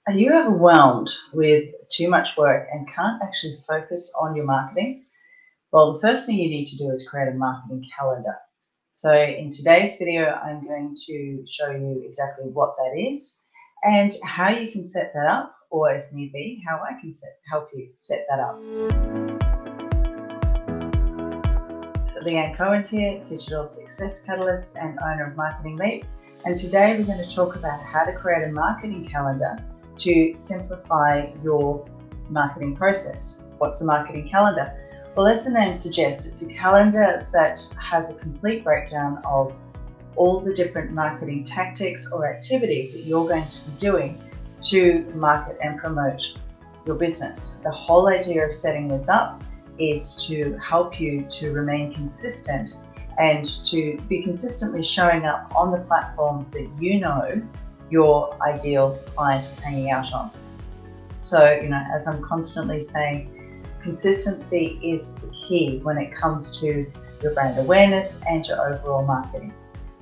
Are you overwhelmed with too much work and can't actually focus on your marketing? Well, the first thing you need to do is create a marketing calendar. So in today's video, I'm going to show you exactly what that is and how you can set that up, or if need be, how I can help you set that up. So Leanne Cohen's here, Digital Success Catalyst and owner of Marketing Leap. And today we're going to talk about how to create a marketing calendar to simplify your marketing process. What's a marketing calendar? Well, as the name suggests, it's a calendar that has a complete breakdown of all the different marketing tactics or activities that you're going to be doing to market and promote your business. The whole idea of setting this up is to help you to remain consistent and to be consistently showing up on the platforms that you know your ideal client is hanging out on. So, as I'm constantly saying, consistency is the key when it comes to your brand awareness and your overall marketing.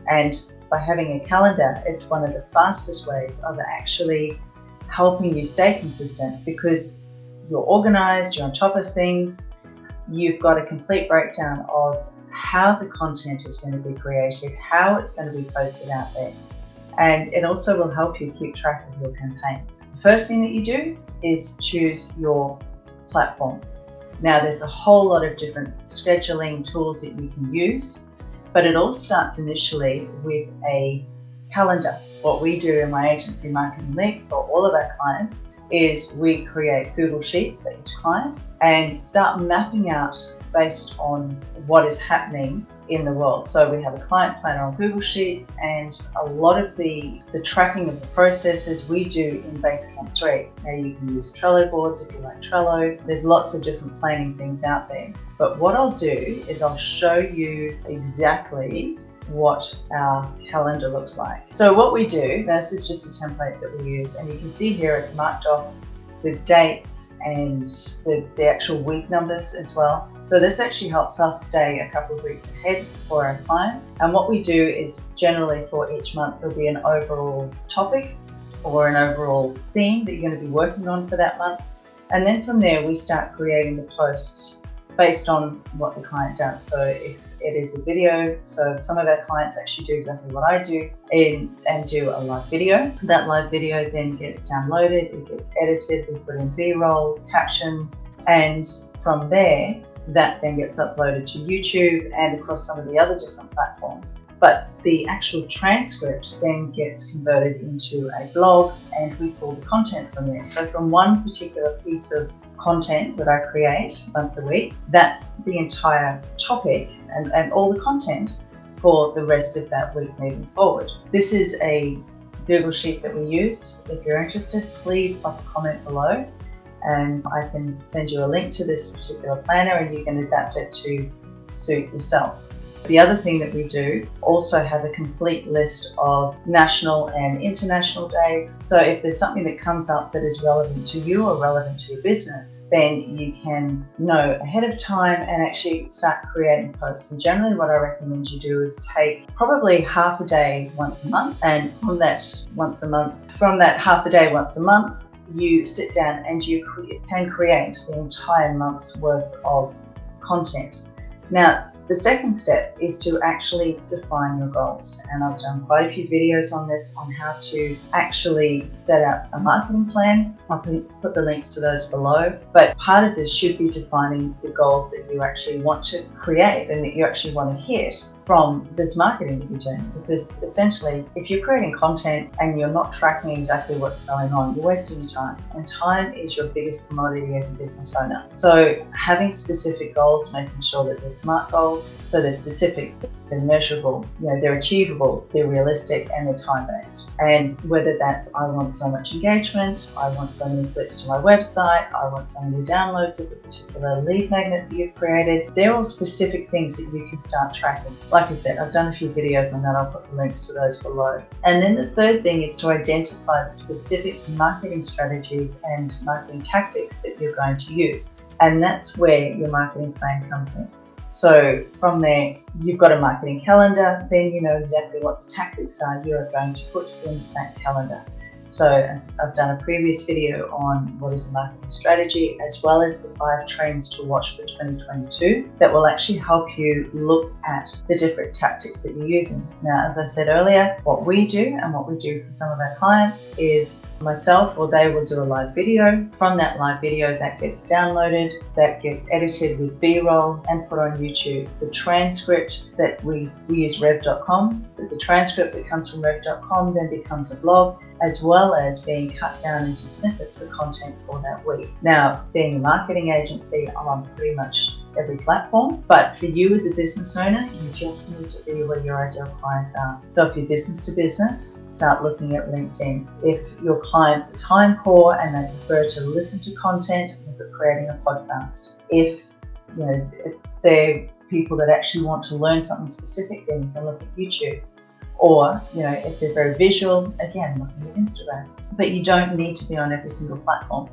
And by having a calendar, it's one of the fastest ways of actually helping you stay consistent because you're organized, you're on top of things, you've got a complete breakdown of how the content is going to be created, how it's going to be posted out there. And it also will help you keep track of your campaigns. The first thing that you do is choose your platform. Now, there's a whole lot of different scheduling tools that you can use, but it all starts initially with a calendar. What we do in my agency, Marketing Leap, for all of our clients is we create Google Sheets for each client and start mapping out based on what is happening in the world. So we have a client planner on Google Sheets, and a lot of the tracking of the processes we do in Basecamp 3. Now you can use Trello boards if you like Trello. There's lots of different planning things out there. But what I'll do is I'll show you exactly what our calendar looks like. So what we do, this is just a template that we use, and you can see here it's marked off with dates and the actual week numbers as well. So this actually helps us stay a couple of weeks ahead for our clients. And what we do is generally for each month there'll be an overall topic or an overall theme that you're going to be working on for that month. And then from there we start creating the posts based on what the client does. So if it is a video, so some of our clients actually do exactly what I do and do a live video. That live video then gets downloaded, it gets edited, we put in B-roll, captions, and from there, that then gets uploaded to YouTube and across some of the other different platforms. But the actual transcript then gets converted into a blog and we pull the content from there. So from one particular piece of content that I create once a week, that's the entire topic and all the content for the rest of that week moving forward. This is a Google Sheet that we use. If you're interested, please pop a comment below and I can send you a link to this particular planner and you can adapt it to suit yourself. The other thing that we do also have a complete list of national and international days. So if there's something that comes up that is relevant to you or relevant to your business, then you can know ahead of time and actually start creating posts. And generally what I recommend you do is take probably half a day once a month, and from that half a day once a month, you sit down and you can create the entire month's worth of content. Now, the second step is to actually define your goals. And I've done quite a few videos on this, on how to actually set out a marketing plan. I can put the links to those below. But part of this should be defining the goals that you actually want to create and that you actually want to hit from this marketing that you're doing. Because essentially, if you're creating content and you're not tracking exactly what's going on, you're wasting your time. And time is your biggest commodity as a business owner. So having specific goals, making sure that they're SMART goals, so they're specific, they're measurable, they're achievable, they're realistic, and they're time-based. And whether that's I want so much engagement, I want so many clicks to my website, I want so many downloads of a particular lead magnet that you've created, they're all specific things that you can start tracking. Like I said, I've done a few videos on that, I'll put the links to those below. And then the third thing is to identify the specific marketing strategies and marketing tactics that you're going to use. And that's where your marketing plan comes in. So from there, you've got a marketing calendar, then you know exactly what the tactics are you are going to put in that calendar. So as I've done a previous video on what is a marketing strategy, as well as the 5 trends to watch for 2022 that will actually help you look at the different tactics that you're using. Now, as I said earlier, what we do and what we do for some of our clients is myself or they will do a live video. From that live video, that gets downloaded, that gets edited with B-roll and put on YouTube. The transcript that we use rev.com, the transcript that comes from rev.com then becomes a blog, as well as being cut down into snippets for content for that week. Now, being a marketing agency, I'm on pretty much every platform, but for you as a business owner, you just need to be where your ideal clients are. So if you're business to business, start looking at LinkedIn. If your clients are time poor and they prefer to listen to content, look at creating a podcast. If they're people that actually want to learn something specific, then you can look at YouTube. Or, if they're very visual, again, looking at Instagram. But you don't need to be on every single platform.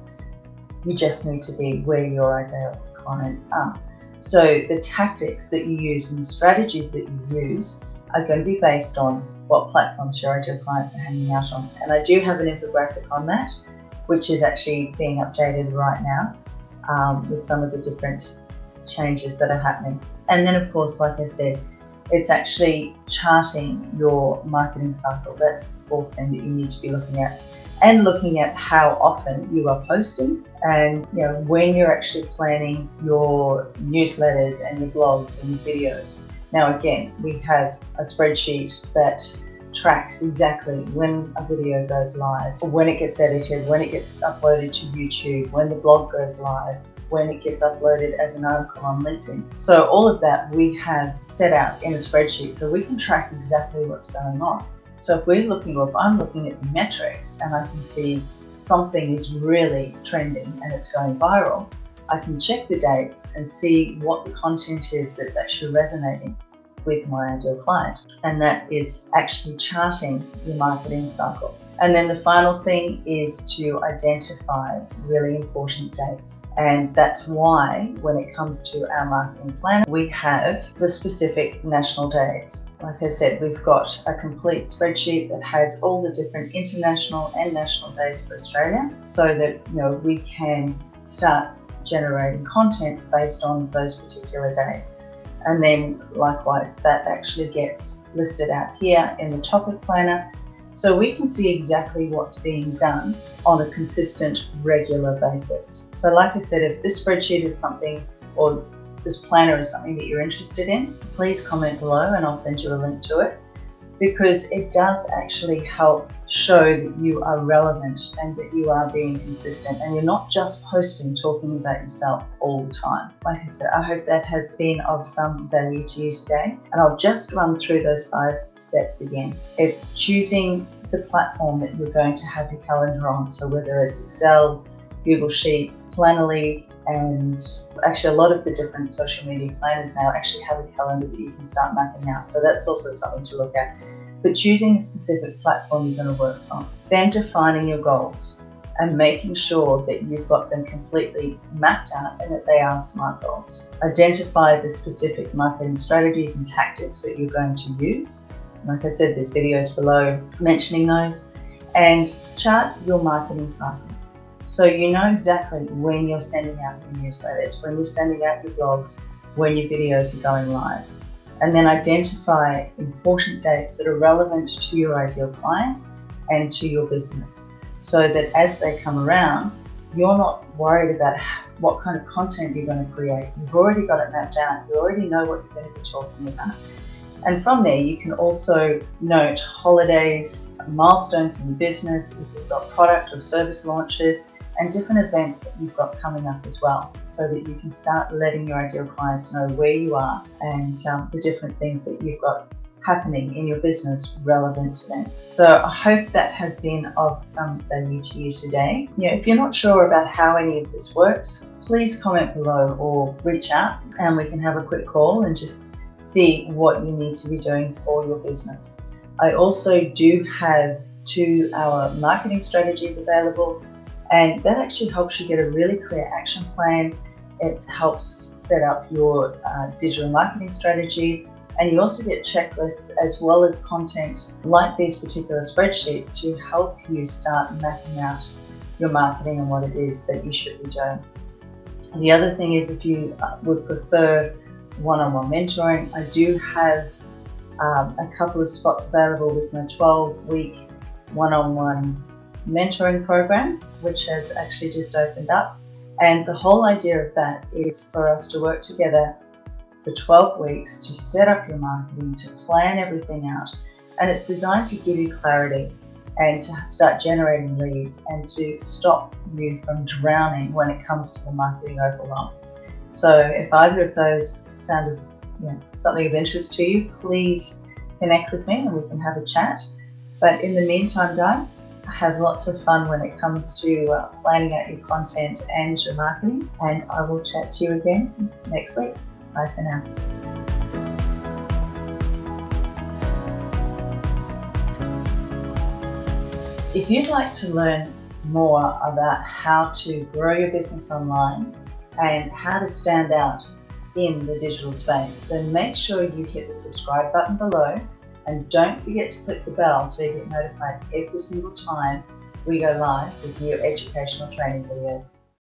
You just need to be where your ideal clients are. So the tactics that you use and the strategies that you use are going to be based on what platforms your ideal clients are hanging out on. And I do have an infographic on that, which is actually being updated right now with some of the different changes that are happening. And then, of course, like I said, it's actually charting your marketing cycle. That's the fourth thing that you need to be looking at. And looking at how often you are posting and when you're actually planning your newsletters and your blogs and your videos. Now again, we have a spreadsheet that tracks exactly when a video goes live, when it gets edited, when it gets uploaded to YouTube, when the blog goes live, when it gets uploaded as an article on LinkedIn. So all of that we have set out in a spreadsheet so we can track exactly what's going on. So if we're looking, or if I'm looking at the metrics and I can see something is really trending and it's going viral, I can check the dates and see what the content is that's actually resonating with my ideal client. And that is actually charting your marketing cycle. And then the final thing is to identify really important dates. And that's why when it comes to our marketing plan, we have the specific national days. Like I said, we've got a complete spreadsheet that has all the different international and national days for Australia so that we can start generating content based on those particular days. And then likewise, that actually gets listed out here in the topic planner. So we can see exactly what's being done on a consistent, regular basis. So like I said, if this spreadsheet is something, or this planner is something that you're interested in, please comment below and I'll send you a link to it, because it does actually help show that you are relevant and that you are being consistent and you're not just posting, talking about yourself all the time. Like I said, I hope that has been of some value to you today. And I'll just run through those 5 steps again. It's choosing the platform that you're going to have your calendar on. So whether it's Excel, Google Sheets, Planoly, and actually a lot of the different social media planners now actually have a calendar that you can start mapping out. So that's also something to look at. But choosing a specific platform you're going to work from. Then defining your goals and making sure that you've got them completely mapped out and that they are SMART goals. Identify the specific marketing strategies and tactics that you're going to use. Like I said, there's videos below mentioning those. And chart your marketing cycle. So you know exactly when you're sending out your newsletters, when you're sending out your blogs, when your videos are going live. And then identify important dates that are relevant to your ideal client and to your business, so that as they come around, you're not worried about what kind of content you're going to create. You've already got it mapped out. You already know what you're going to be talking about. And from there, you can also note holidays, milestones in your business, if you've got product or service launches, and different events that you've got coming up as well, so that you can start letting your ideal clients know where you are and the different things that you've got happening in your business relevant to them. So I hope that has been of some value to you today. If you're not sure about how any of this works, please comment below or reach out and we can have a quick call and just see what you need to be doing for your business. I also do have 2-hour marketing strategies available, and that actually helps you get a really clear action plan. It helps set up your digital marketing strategy And you also get checklists as well as content like these particular spreadsheets to help you start mapping out your marketing and what it is that you should be doing. The other thing is, if you would prefer one-on-one mentoring, I do have a couple of spots available with my 12-week one-on-one mentoring program, which has actually just opened up. And the whole idea of that is for us to work together for 12 weeks to set up your marketing, to plan everything out. And it's designed to give you clarity and to start generating leads and to stop you from drowning when it comes to the marketing overwhelm. So if either of those sounded something of interest to you, please connect with me and we can have a chat. But in the meantime, guys, have lots of fun when it comes to planning out your content and your marketing, and I will chat to you again next week. Bye for now. If you'd like to learn more about how to grow your business online and how to stand out in the digital space, then make sure you hit the subscribe button below and don't forget to click the bell so you get notified every single time we go live with new educational training videos.